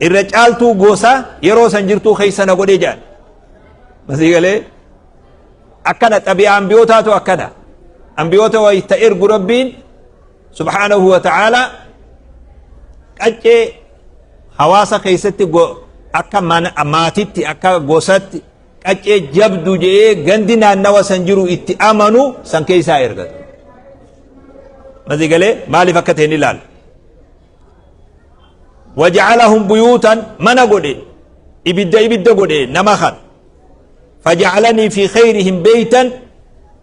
الرجالتو غوسا يرو سنجرتو خيسنا غودي جان مسيغلي أكنا تبي أنبيوتاتو أكنا أنبيوتا ويتئرق ربين سبحانه وتعالى أجي حواسا خيستي أكا ماتتي أكا غوستي أجي جبدو جي غندنا نوا سنجرو اتئامنو سنكيسا إرغت مسيغلي مالي فكتين لال وجعلهم بيوتا من قولي إبدا قولي نمخن فجعلني في خيرهم بيتا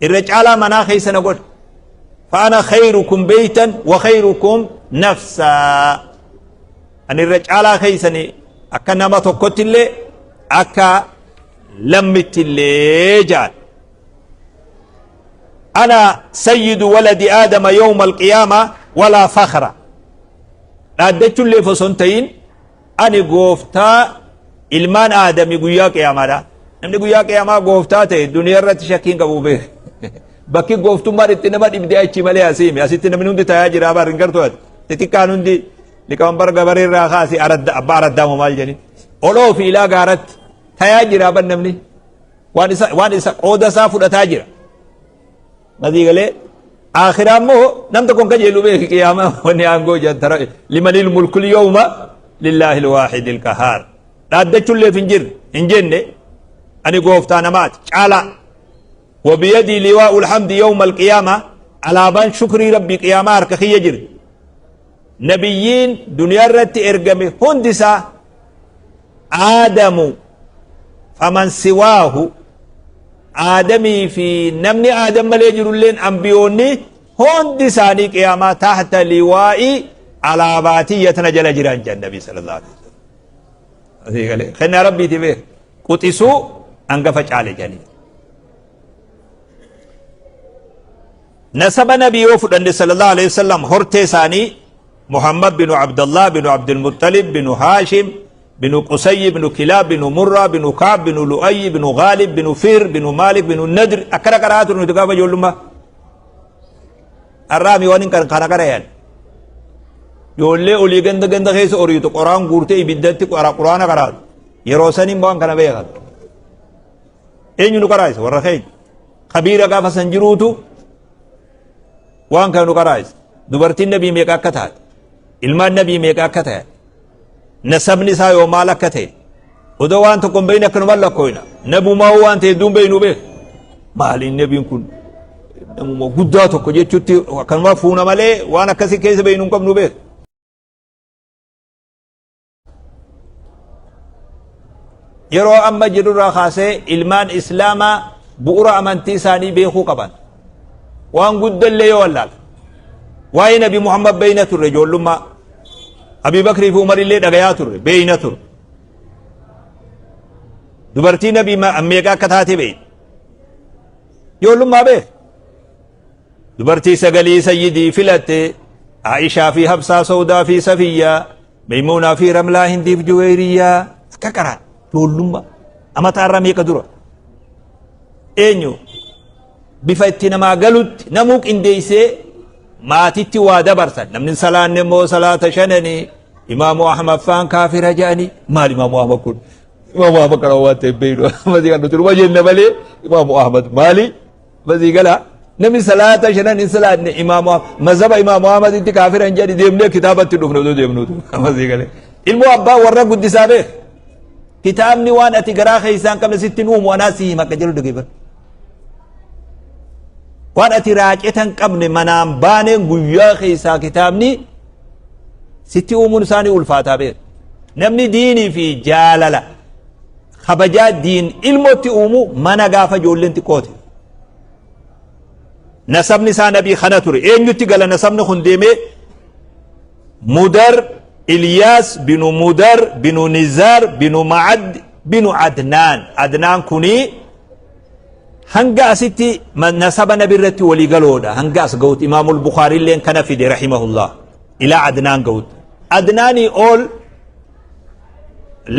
الرجال منا خيسنا قول فأنا خيركم بيتا وخيركم نفسا أن الرجال خيسني أكا نما تقوت اللي أكا لمت اللي جال أنا سيد ولد آدم يوم القيامة ولا فخر أدت اللي فسنتين أني قوفتا إلمان آدم يقول قيامة namni guyyaa qiyaamaa gooftaa ta'e duniyaa irratti shakkiin qabu beek bakki gooftummaan itti nama dhibdee achi malee asiimi asitti namni hundi taa'aa jira abaar hin gartuu ati xixiqqaan hundi liqaambar gabaree irraa kaasi abbaa araddaamo maal jedhin oloo fi ilaa gaaratti taa'aa jira aban namni waan isa qooda isaa fudhataa jira madii galee akhiraa immoo nam tokkon kajeelu beek qiyaamaa wanni aangoo jantara limanil mulkul yawma lillaahi alwaahidil qahaar dhaaddachuulleef hin jenne أني قوفتا نمات تعالى وبيدي لواء الحمد يوم القيامة على بان شكري ربي قيامة أركخي يجري نبيين دنيا رت إرقمي هندسا آدم فمن سواه آدمي في نمني آدم مليجر لين أنبيوني هندساني قيامة تحت لواء على باتية نجل جران النبي صلى الله عليه وسلم خلنا ربي تبيه قطسو أنقفج على جاني نسب نبي وفد صلى الله عليه وسلم هرتي ثاني محمد بن عبد الله بن عبد المطلب بن هاشم بن قصي بن كلاب بن مرة بن كعب بن لؤي بن غالب بن فير بن مالك بن الندر أكرا كرات نتقاف جولما الرامي وانين كان كريان يولي أولي جند خيس أوريتو قرآن قرتي بدتي قرآن كرات يروساني بوان كان بيغل أين نقرايس ورخيج خبيرة قافة سنجروتو وان كان نقرايس دبرتين نبي ميقا كتات ilmaan nabii meeqa akka ta'e nasabni isaa yoo maal akka ta'e odoo waan tokko hin beekne akkanuma lakkoofna nabumaa waan ta'e duun beeknu beek maaliin nabiin kun namuma guddaa tokko jechuutti akkanuma fuuna malee waan akkasii keessa beeknu hin qabnu beek yeroo amma jedhurraa kaasee ilmaan islaamaa bu'uura amantii isaanii beekuu qaban waan guddallee yoo wallaala waa'ee nabi muhammad beeyna turre ijoollummaa abii bakrii fi umar illee dhagayaa turre beeyna turre dubartii nabii meeqa akka taate beeyna ijoollummaa beek dubartii sagalii sayyidii filatte aishaa fi habsaa sawdaa fi safiyyaa meymuunaa fi ramlaa hindiif juweeriyyaa akka qaraan ijoollummaa amataarra meeqa dura eenyu bifa itti namaa galutti namuu qindeeysee maatitti waa dabarsan namni salaanne immoo salaata shanani imaamu ahmad faan kaafira jedhani maal imaamu ahmad kun imaamu ahmad kana waan ta'e beeynu masii kan nuti dhuma jenne malee imaamu ahmad maali masii gala namni salaata shanani salaanne imaamu mazhaba imaamu ahmad itti kaafira hin jedhi deemnee kitaabatti dhufne odoo deemnuutu masii gale ilmoo abbaa warra guddisaa beek kitaabni waan ati garaa keeysaan qabne sittin uumu anaa sii hima akka jedhu dhageeffadhu waan ati raacetan qabne manaan baaneen guyyaa keeysaa kitaabni sitti uumuun isaanii ulfaataa beek namni diinii fi jaalala kabajaa diin ilmootti uumu mana gaafa ijoolleen xiqqoote nasabni isaa nabii kana ture eenyutti gala nasabni kun deemee mudar ilyaas binu mudar binu nizar binu macad binu adnaan kunii hanga asitti nasaba nabi irratti walii galoodha hanga as ga'ut imaamul bukhaarii illeen kana fide rahimahullah ilaa adnaan ga'ut adnaanii ol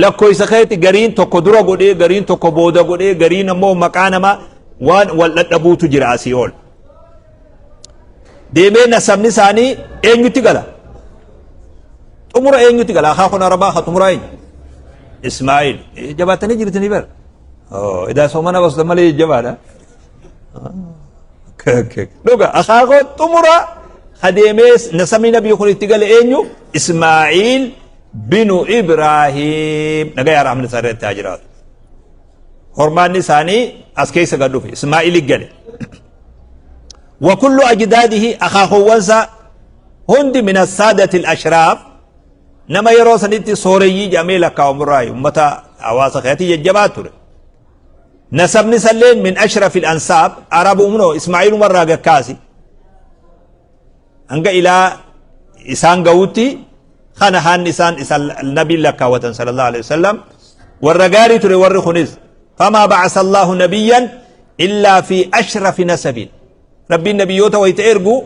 lakkoysa keetti gariin tokko dura godhee gariin tokko booda godhee gariin ammoo maqaa nama waan wal dhadhabuutu jira asii ol deemee nasabni isaanii eenyutti gala umura eenyuti gala akhaa kun arabaa haa umura eenyu ismaa'il jabaatanii jirtanii bar idaa soomana basta malee jabaadha dhuga akhaa kun umura hadeemee nasamni nabii kun itti gale eenyu ismaa'il binu ibraahim naga yaa rahmani sarreetti haa jiraatu hormaanni isaanii as keessa gad dhufe ismaa'il gale وكل أجداده أخاه وانسا هند من السادة الأشراف نما يرو سنتي سوري جميلة كامراي أمتا أواس خياتي ججبات نسب نسلين من أشرف الأنساب عرب أمنو إسماعيل مرة كاسي أنك إلى إسان قوتي خانهان إسان النبي لك صلى الله عليه وسلم والرقاري تري ورخنز فما بعث الله نبيا إلا في أشرف نسبين ربي النبيوتا ويتئرقوا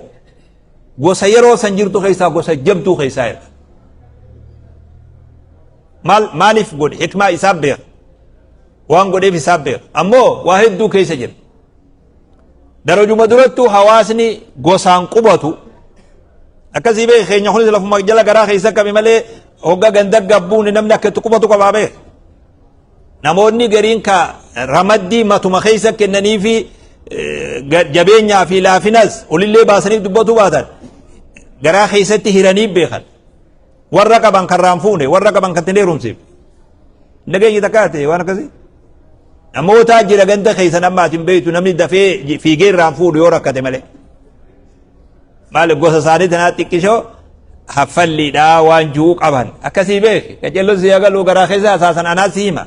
gosa yeroo san jirtu keessaa gosa jabduu keessaa erga maaliif godhe hikmaa isaaf beeka waan godheef isaaf beeka ammoo waa hedduu keessa jira darajuma durattu hawaasni gosaan qubatu akkasii beeka keenya kunis lafuma jala garaa keessa qabe malee hogga ganda gabbuun namni akka itti qubatu qabaa beeka namoonni gariin ka ramaddii matuma keessa kennanii fi jabeenyaa fi laafinas olillee baasanii dubbatu baatan garaa keessatti hiranii beekan warra qaban karraan fuune warra qaban kan tineerumsiif nageeyyi takkaate waan akkasii namoota jira ganda keessan ammaatiin beeytu namni dafee fiigee irraan fuudhu yoo rakkate malee maal gosa isaanii tanaa xiqqishoo haffalliidhaa waan juu qaban akkasii beeke qacelloon si agaluu garaa keessa asaasan anaa si hima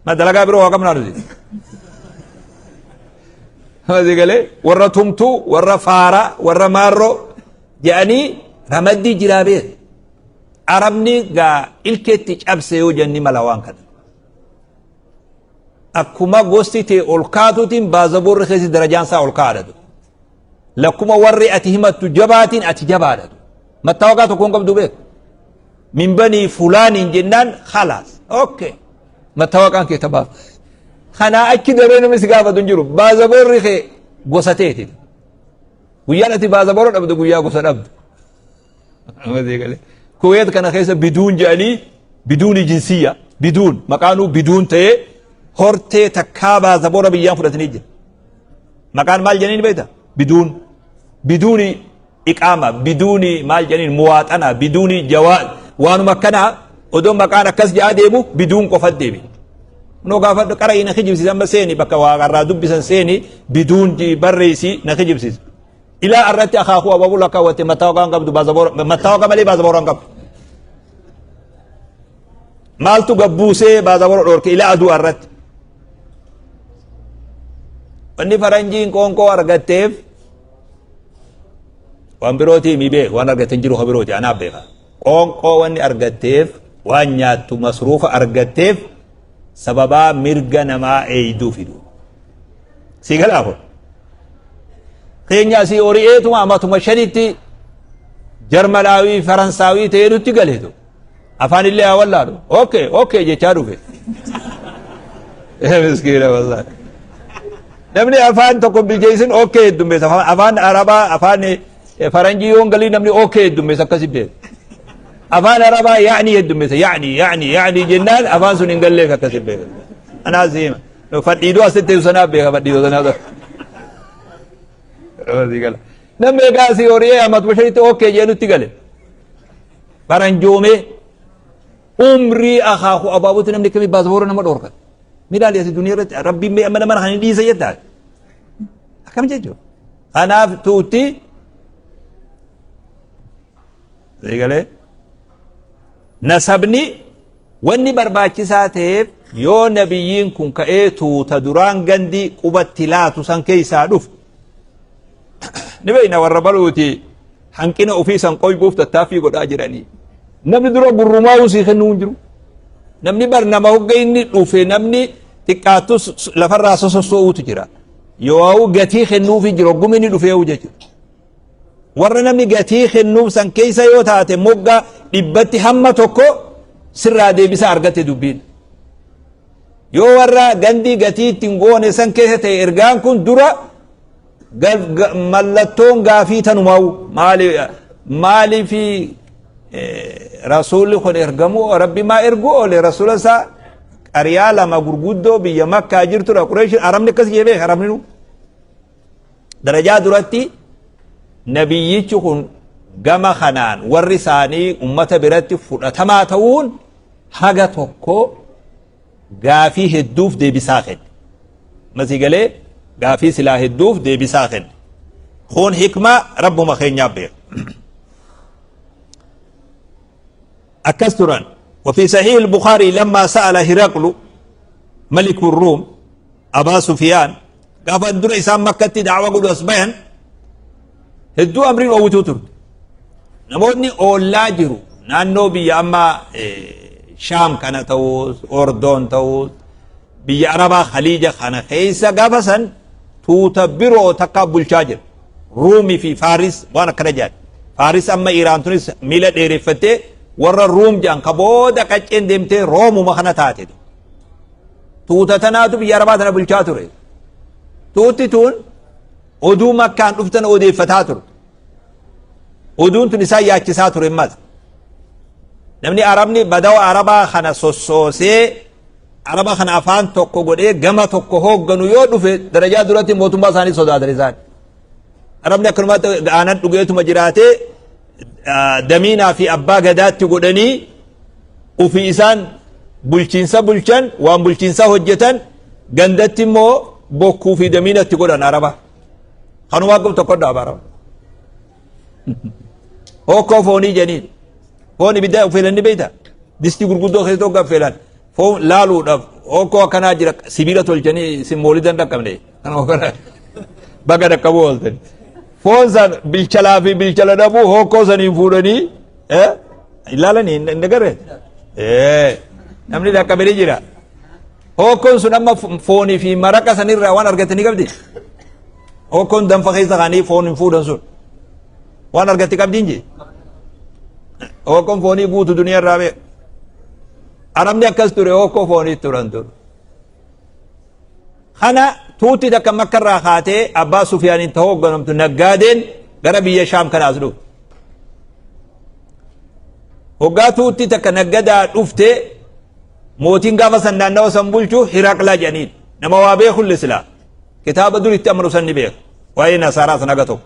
ma dalagaa biroo waa qabnaa nuti galee warra tumtuu warra faara warra maarroo jedhanii ramaddii jiraa beek arabni gaa ilkeetti cabse yoo jenni mala waan kana akkuma gosti ta'e ol kaatuutiin baazaboorri keessi darajaan isaa ol kaadhatu lakkuma warri ati himattu jabaatiin ati jabaadhatu mattaawaqaa tokkoon qabdu beek min banii fulaaniin jennaan khalaas okay mattaawaqaan kee tabaaf خنا أكيد رأينا مسقافة تنجرو بازبور رخي قصتيتي ويانا تي بازبور أبدو قويا قصت أبدو كويت كان خيسا بدون جالي بدون جنسية بدون مكانو بدون تي هورتي تكا بازبور بيان فرتنيجي مكان مال جنين بيتا بدون إقامة بدون مال جنين مواطنة بدون جواز وانو مكانا ودو مكانا كس جاء ديمو بدون قفت ديمي نو غافد قرأي نخجب سيسان بسيني بكا واغرا دبسان سيني بدون جي بريسي نخجب سيس إلى أردت أخاكو أبابو لكا واتي متاوغان قبضو بازبور متاوغا ملي بازبوران قبض مالتو قبوسي بازبور أورك إلى أدو أردت واني فرنجين كونكو أرغتيف وان بروتي مي بيك وان أرغتين جروح بروتي أنا بيكا كونكو واني أرغتيف وان ياتو مصروف أرغتيف سببا مرغا نما ايدو فيدو سيغل اخو خينيا سي اوريتو اماتو مشريتي جرملاوي فرنساوي تيرو تيغليتو افان الله والله اوكي جي چارو في مسكين والله نمني افان تكون بالجيسن اوكي دمي افان عربا افان فرنجي يونغلي نمني اوكي دمي سكسي بي أفان ربا يعني يدم يعني جنان أفان سنين قال لك كسب بيك أنا زيما فديدو أستي وسنا بيك فديدو سنا ده نمي قاسي أوريه أما تبشري أوكي جنو تقال فرنجومي عمري أخاكو أبابو تنمني كمي بازبورو نمت أوركت ميلال ياسي دنيا ربي مي أمنا من خاني دي سيدات أكام جيجو أنا توتي زي قال nasabni wanni barbaachisaa ta'eef yoo nabiyyiin kun ka'ee tuuta duraan gandi qubatti laatu san keessaa dhufu ni beeyna warra baluuti hanqina ofii san qoybuuf tattaaffii godhaa jiranii namni dura gurrumaa usii kennuu hin jiru namni bar nama hogga inni dhufe namni xiqqaattus lafarraa sosossoo'uutu jira yoo gatii kennuufi jira hogguma inni dhufee jechuudha warra namni gatii kennuuf san keessa yoo taate mogga dhibbatti hamma tokko sirraa deebisa argate dubbiin yoo warra gandi gatii ittiin goone san keessa ta'e ergaan kun dura mallattoon gaafii tanumaa'u maali fi رسول خون ارغمو ربي ما ارغو لرسول سا قريا لما غرغدو بيا مكة جرتو قريش ارمني كس جيبه ارمني درجات درتي نبييچ خون غما خنان ورثاني امته برت فدتما تون حاجه توكو غافي هدوف دي بساخن مسيغلي غافي سلاح هدوف دي بساخن خون حكمه رب ما خينيا بي أكثرا وفي صحيح البخاري لما سأل هرقل ملك الروم أبا سفيان قال أندر إسام مكة دعوة قد أصبحن هدو أمرين أو توتر نمودني أولا جرو نانو بي أما شام كان توس أردن توس بي عربا خليجة كان خيسا قابسا توتبرو تقابل شاجر رومي في فارس وانا كرجال فارس أما إيران تونس ميلاد إيرفتي warra ruum jaan ka booda qacceen deemtee roomuma kana taate tuuta tanaatu biyya arabaa tana bulchaa ture tuutti tun oduu makkaan dhuftan odeeffataa ture oduun tun isaa yaachisaa ture mas namni arabni badawa arabaa kana sossoosee araba kana afaan tokko godhee gama tokko hoogganu yoo dhufe darajaa duratti mootummaa isaanii sodaatan isaan arabni akkanumatti aanan dhugeetuma jiraatee دمينا في أبا قدات تقولني وفي إسان بلشينسا بلشان وان بلشينسا هجتان قندت مو بوكو في دمينا تقولن عربا خانوا واقب تقول عربا هو كوفوني جنين فوني بدأ فيلن بيتا دستي قرقودو خيطو قب فيلن فون لالو دف هو كو كنا جرك سبيلة الجني سيموليدن رقم لي أنا وكنا بقى رقبو ولتن فوزان بالشلا في بالشلا دبو هو كوزان يفورني إلا لني نجاره نمني ذا كبير جرا هو كون سنما فوني في مركز سنير روان أرجعتني قبدي هو كون دم فخيز غني فون يفورن سون وان أرجعتني قبدي إنجي هو كون فوني بوت الدنيا رابع أرامني أكاس توري هو كون فوني تورانتور خنا توتي دك مكر راخاته أبا سفيان انتهو قنمت نقادين غربي شام كان أزلو وقا توتي دك نقادا رفته موتين قافا سنانا وسنبولشو حراق لا جنين نما وابيخ الإسلام كتاب دول اتأمر سني بيخ وأين سارا سنقاتو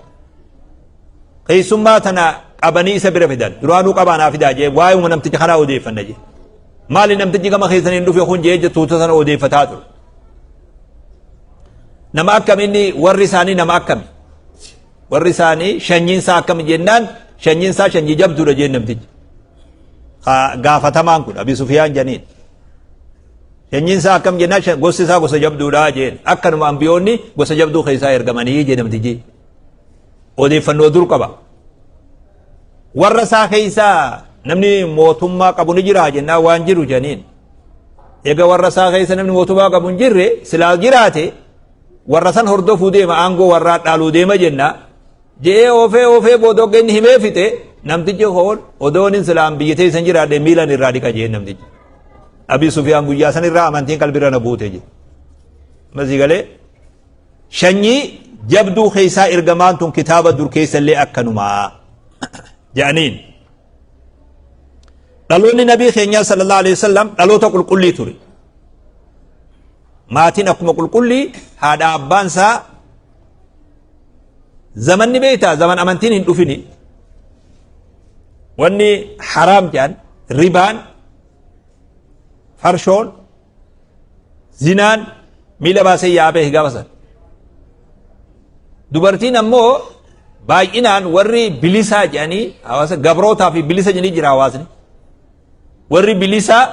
قيسما تنا قبني سبر فدان درانو قبانا فدا جي وايو منمتج خنا ودي فنجي مالي نمتج كما خيسنين دو في خون جي توتا سنة ودي فتاتو nama akkam inni warri isaanii nama akkam warri isaanii shanyiinsaa akkam jennaan shanyiinsaa shanyii jabduudha jeen namtichi gaafatamaan kun Abi Sufyaan janiin shanyiinsaa akkam jennaan gosti isaa gosa jabduudha jeen akkanuma ambiyoonni gosa jabduu keessaa ergamanii jee namtichi odeeffannoo dur qaba warra isaa keessaa namni mootummaa qabu ni jira jennaan waan jiru janiin eega warra isaa keessa namni mootummaa qabu hin jirre silaa jiraate warrasan hordofuu deema aangoo warraa dhaaluu deema jenna jee ofee boodoggen himee fixe namtichi hoon odoonin silaan biyyatee isan jiraadhe miilan irraa dhiqa jeen namtichi Abi Sufyaan guyyaa san irraa amantiin qalbirra na buute je masii galee shanyii jabduu keessaa ergamaan tun kitaaba dur keessallee akkanumaa jedhaniin dhaloonni nabii keenyaa sallallahu alaihi wasallam dhaloota qulqullii ture maatiin akkuma qulqullii haadha abbaan isaa zamanni beektaa zaman amantiin hin dhufini wanni haraam jedhan ribaan farshoon zinaan miila baasee yaabee gaafasan dubartiin ammoo baay'inaan warri bilisaa jedhanii hawaasa gabrootaa fi bilisa jedhanii jira hawaasni warri bilisaa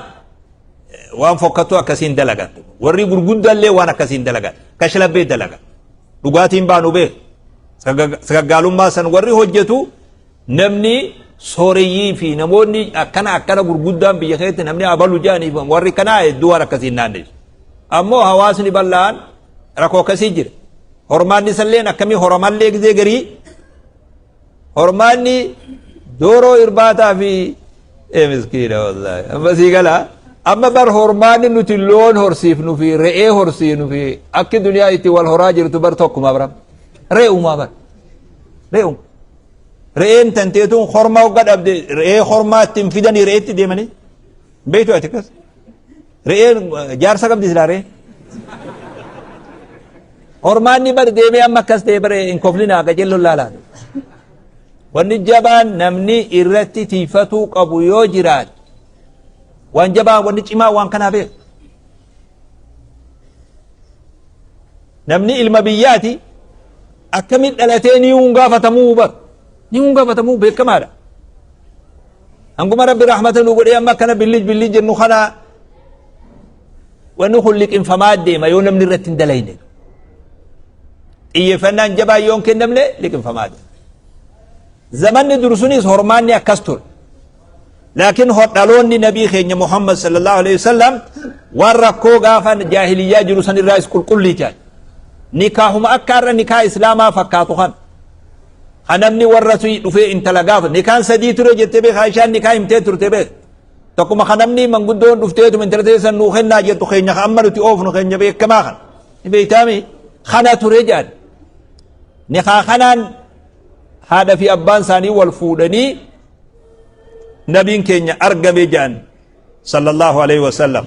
waan fokkattuu akkasiin dalagan warri gurguddaallee waan akkasiin dalagan kashlabbee dalagan dhugaatiin baanu beek sagaggaalummaa san warri hojjetu namni sooreyyii fi namoonni akkana gurguddaan biyya keessatti namni abalu jaaniif warri kanaa hedduu waan akkasiin naanneessu ammoo hawaasni bal'aan rakkoo akkasii jira hormaanni salleen akkamii horomallee gizee garii hormaanni dooroo irbaataa fi miskiina wallaahi ammasii galaa amma bar hormaanni nuti loon horsiifnu fi re'ee horsiifnu fi akki duniyaa itti wal horaa jirtu bar tokkuma baram re'umaa bar re'um رئين تنتيتون خرما وقد أبدي رئي خرما تنفيدني رئيت ديماني بيتو أتكس رئين جارسا قبدي سلاري خرماني بر ديمي أما كس ديبر إن كفلنا قجل الله والنجبان نمني إرتي تيفتو قبو يوجرات وانجبان والنجما وان كان بيه نمني المبياتي أكمل الأتين يونغا فتمو بر يونغا فتمو بيك كمالا أنكم رب رحمة نقول أما كان بالليج النخنا ونخل لك انفماد ديما يون من الرتين دلين إيه فنان جبا يون كندم لك انفماد زمن درسوني هرماني أكستر لكن هرطالوني نبي خيني محمد صلى الله عليه وسلم ورقو غافا جاهلية جلوسان الرئيس كل جان نكاحهم أكار نكاح إسلاما فكاتو خان خنمني ورسوي دفي انت لغاف نكاح سدي ترى جتبه خايشان نكاح امتى ترتبه تقوم خنمني من قدون دفتيت من ترتيسن نوخنا جتو خينيا خمرتي اوف نخينيا بي كما خن بيتامي خنا ترجال نكاح خنان هذا في أبان ثاني والفودني نبي كينيا أرقم جان صلى الله عليه وسلم